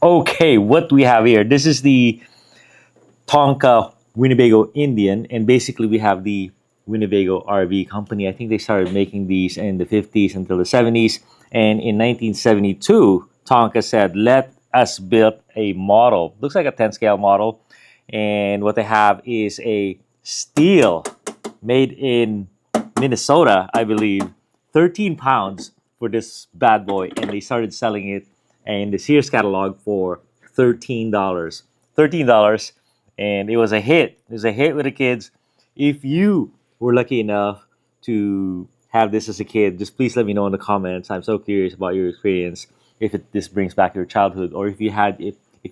Okay, what we have here, this is the Tonka Winnebago Indian, and basically we have the Winnebago RV company. I think they started making these in the 50s until the 70s, and in 1972 Tonka said, let us build a model, looks like a 10 scale model, and what they have is a steel made in Minnesota, I believe, 13 pounds for this bad boy, and they started selling it in the Sears catalog for $13. $13, and it was a hit. It was a hit with the kids. If you were lucky enough to have this as a kid, just please let me know in the comments. I'm so curious about your experience. If this brings back your childhood, or if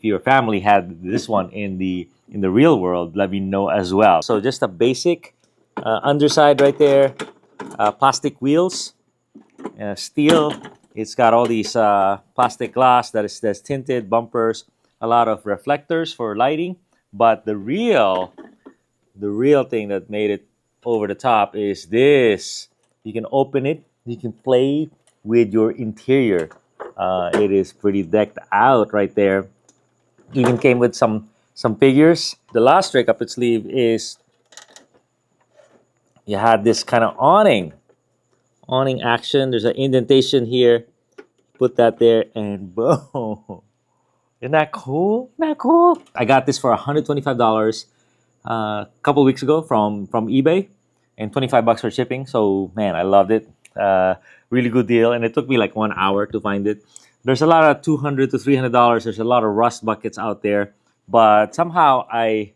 your family had this one in the real world, let me know as well. So just a basic underside right there, plastic wheels, steel. It's got all these plastic glass that's tinted, bumpers, a lot of reflectors for lighting. But the real thing that made it over the top is this. You can open it. You can play with your interior. It is pretty decked out right there. Even came with some figures. The last trick up its sleeve is you had this kind of awning action. There's an indentation here. Put that there, and boom. Isn't that cool? Isn't that cool? I got this for $125 a couple weeks ago from eBay, and $25 for shipping. So man, I loved it. Really good deal, and it took me like 1 hour to find it. There's a lot of $200 to $300. There's a lot of rust buckets out there, but somehow I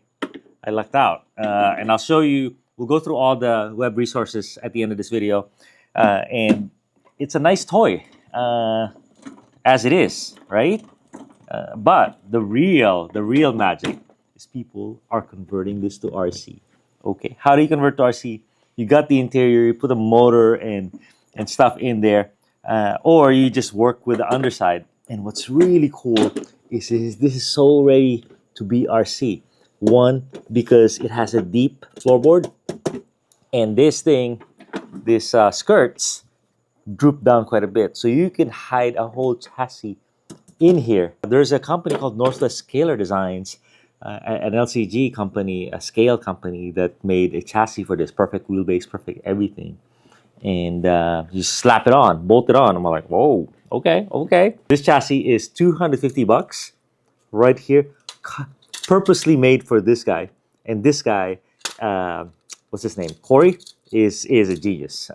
lucked out. And I'll show you. We'll go through all the web resources at the end of this video, and it's a nice toy as it is, right? But the real magic is people are converting this to RC. Okay, how do you convert to RC? You got the interior, you put a motor and stuff in there, or you just work with the underside. And what's really cool is this is so ready to be RC. One, because it has a deep floorboard, and this skirts droop down quite a bit, so you can hide a whole chassis in here. There's a company called Northwest Scalar Designs, an LCG company, a scale company that made a chassis for this. Perfect wheelbase, perfect everything. And you slap it on, bolt it on. I'm like, whoa, okay. This chassis is $250 right here, purposely made for this guy. And this guy, what's his name? Corey is a genius.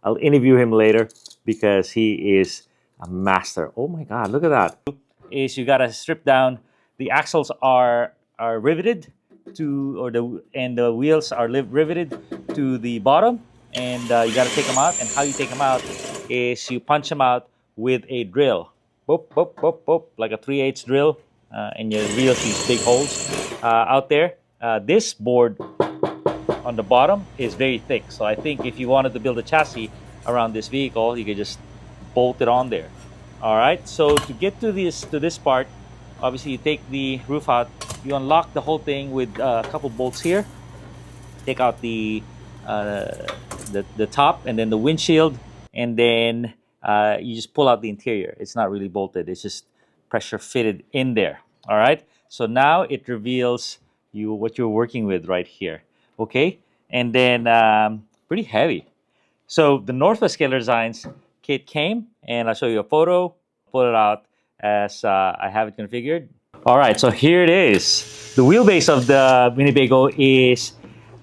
I'll interview him later because he is a master. Oh my God, look at that. Is you gotta strip down. The axles are riveted to, the wheels are riveted to the bottom, and you gotta take them out. And how you take them out is you punch them out with a drill. Boop, boop, boop, boop, like a 3/8 drill, and you reel these big holes out there. This board on the bottom is very thick, so I think if you wanted to build a chassis around this vehicle, you could just bolt it on there. All right, so to get to this part, obviously you take the roof out, you unlock the whole thing with a couple bolts here, take out the top and then the windshield, and then you just pull out the interior. It's not really bolted, it's just pressure fitted in there. All right, so now it reveals what you're working with right here. Okay, and then pretty heavy. So the Northwest Scalar Designs kit came, and I'll show you a photo. Put it out as I have it configured. All right, so here it is. The wheelbase of the Winnebago is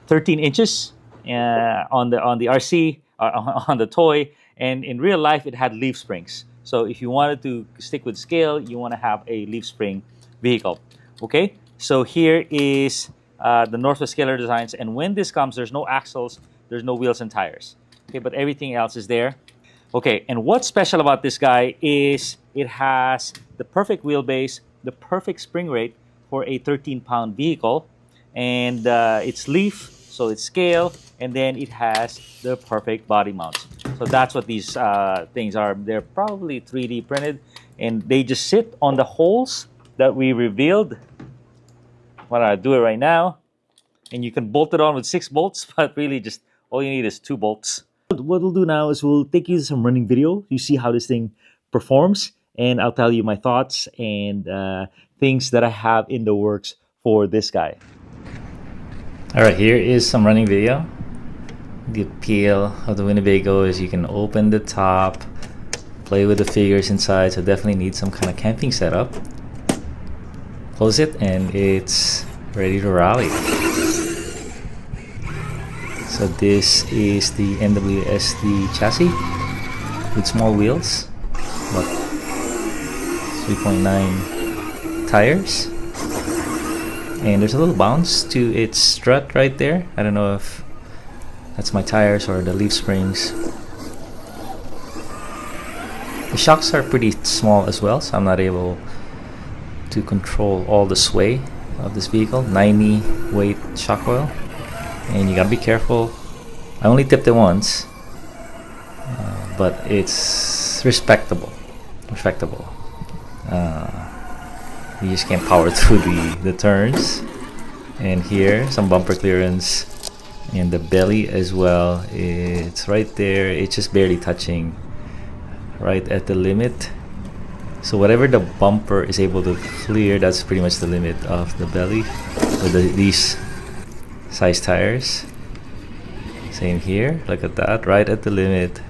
13 inches on the RC, on the toy, and in real life it had leaf springs. So if you wanted to stick with scale, you want to have a leaf spring vehicle. Okay, so here is the Northwest Scalar Designs, and when this comes, there's no axles, there's no wheels and tires. Okay, but everything else is there. Okay, and what's special about this guy is it has the perfect wheelbase, the perfect spring rate for a 13-pound vehicle, and it's leaf, so it's scale, and then it has the perfect body mounts. So that's what these things are. They're probably 3D printed, and they just sit on the holes that we revealed. Why don't I do it right now? And you can bolt it on with 6 bolts, but really just all you need is 2 bolts. What we'll do now is we'll take you to some running video. You see how this thing performs, and I'll tell you my thoughts and things that I have in the works for this guy. All right, here is some running video. The appeal of the Winnebago is you can open the top, play with the figures inside, so definitely need some kind of camping setup. Close it and it's ready to rally. So this is the NWSD chassis with small wheels, about 3.9 tires, and there's a little bounce to its strut right there. I don't know if that's my tires or the leaf springs. The shocks are pretty small as well, so I'm not able to control all the sway of this vehicle. 90 weight shock coil, and you gotta be careful. I only tipped it once, but it's respectable. You just can't power through the turns. And here, some bumper clearance, and the belly as well. It's right there. It's just barely touching right at the limit. So whatever the bumper is able to clear, that's pretty much the limit of the belly with these size tires. Same here, look at that, right at the limit.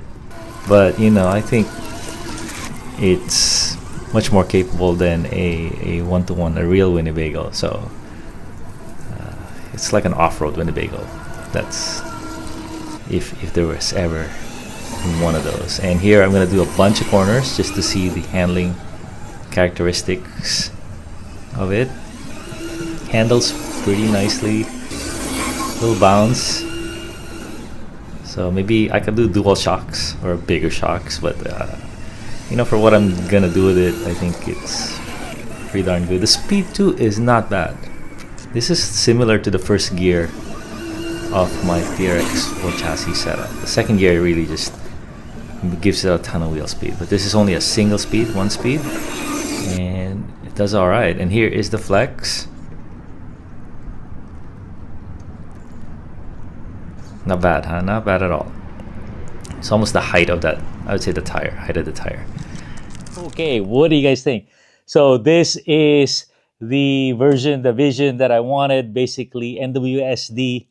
But you know, I think it's much more capable than a one-to-one, a real Winnebago. So it's like an off-road Winnebago. That's if there was ever one of those. And here I'm gonna do a bunch of corners just to see the handling characteristics of it. Handles pretty nicely, little bounce. So maybe I could do dual shocks or bigger shocks, but you know, for what I'm gonna do with it, I think it's pretty darn good. The speed too is not bad. This is similar to the first gear of my TRX4 chassis setup. The second gear really just gives it a ton of wheel speed, but this is only a single speed, one speed, and it does all right. And here is the flex. Not bad, huh? Not bad at all. It's almost the height of that, I would say, the tire, height of the tire. Okay, what do you guys think? So this is the vision that I wanted. Basically, NWSD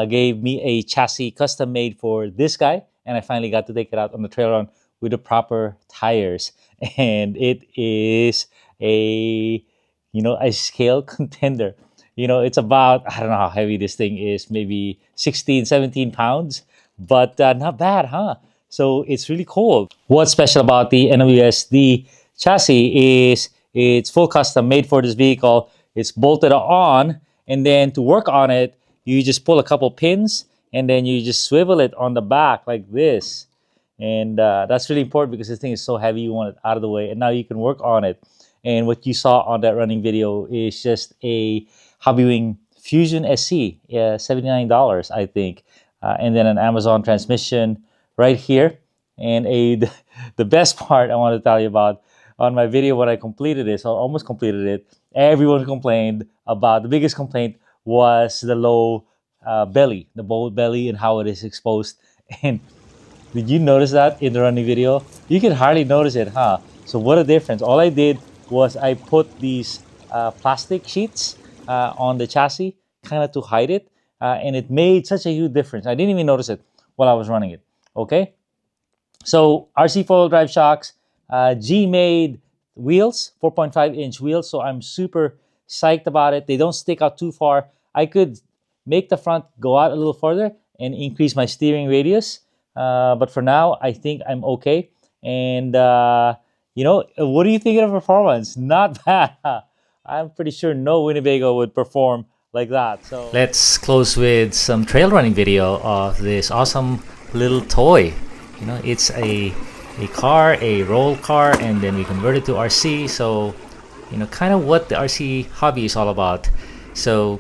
gave me a chassis custom made for this guy, and I finally got to take it out on the trail run with the proper tires. And it is a, you know, a scale contender. You know, it's about, I don't know how heavy this thing is, maybe 16, 17 pounds, but not bad, huh? So it's really cool. What's special about the NWSD chassis is it's full custom made for this vehicle. It's bolted on, and then to work on it, you just pull a couple pins, and then you just swivel it on the back like this. And that's really important because this thing is so heavy, you want it out of the way, and now you can work on it. And what you saw on that running video is just a Hobbywing Fusion SC, $79, I think. And then an Amazon transmission right here. And the best part I want to tell you about on my video when I completed this, I almost completed it, everyone complained about, the biggest complaint was the low belly, the bolt belly and how it is exposed. And did you notice that in the running video? You can hardly notice it, huh? So what a difference. All I did was I put these plastic sheets on the chassis, kind of to hide it, and it made such a huge difference. I didn't even notice it while I was running it, okay? So RC four-wheel drive shocks, G-made wheels, 4.5-inch wheels, so I'm super psyched about it. They don't stick out too far. I could make the front go out a little further and increase my steering radius, but for now, I think I'm okay. And, you know, what do you think of the performance? Not bad. I'm pretty sure no Winnebago would perform like that. So let's close with some trail running video of this awesome little toy. You know, it's a car, a roll car, and then we convert it to RC. So, you know, kind of what the RC hobby is all about. So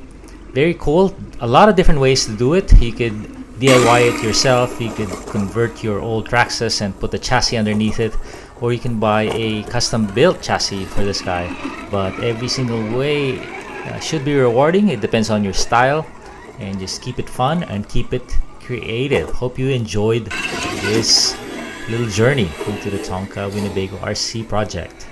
very cool. A lot of different ways to do it. You could DIY it yourself. You could convert your old Traxxas and put the chassis underneath it, or you can buy a custom built chassis for this guy. But every single way should be rewarding. It depends on your style, and just keep it fun and keep it creative. Hope you enjoyed this little journey into the Tonka Winnebago RC project.